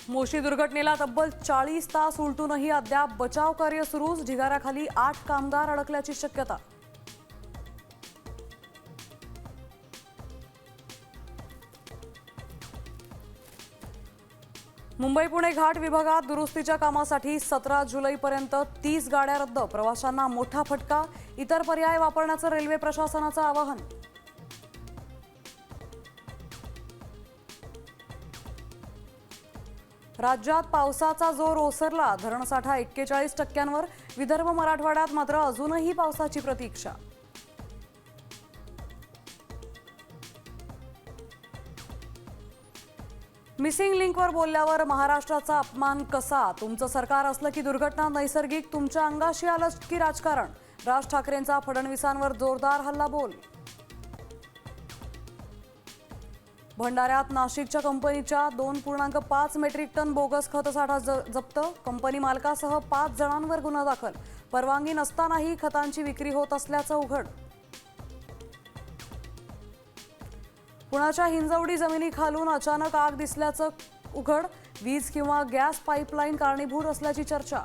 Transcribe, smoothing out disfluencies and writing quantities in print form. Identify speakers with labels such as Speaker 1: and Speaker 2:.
Speaker 1: मोशी दुर्घटनेला तब्बल 40 तास उलटूनही अद्याप बचाव कार्य सुरूच. ढिगाऱ्याखाली 8 कामगार अडकल्याची शक्यता. मुंबई पुणे घाट विभागात दुरुस्तीच्या कामासाठी 17 जुलैपर्यंत 30 गाड्या रद्द. प्रवाशांना मोठा फटका. इतर पर्याय वापरण्याचं रेल्वे प्रशासनाचं आवाहन. राज्यात पावसाचा जोर ओसरला. धरणसाठा 41%वर. विदर्भ मराठवाड्यात मात्र अजूनही पावसाची प्रतीक्षा. मिसिंग लिंकवर बोलल्यावर महाराष्ट्राचा अपमान कसा? तुमचं सरकार असलं की दुर्घटना नैसर्गिक, तुमच्या अंगाशी आलं की राजकारण. राज ठाकरेंचा फडणवीसांवर जोरदार हल्लाबोल. भंडाऱ्यात नाशिकच्या कंपनीच्या 2.5 मेट्रिक टन बोगस खतसाठा जप्त. कंपनी मालकासह 5 जणांवर गुन्हा दाखल. परवानगी नसतानाही खतांची विक्री होत असल्याचं उघड. पुण्याच्या हिंजवडी जमिनीखालून अचानक आग दिसल्याचं उघड. वीज किंवा गॅस पाईपलाईन कारणीभूत असल्याची चर्चा.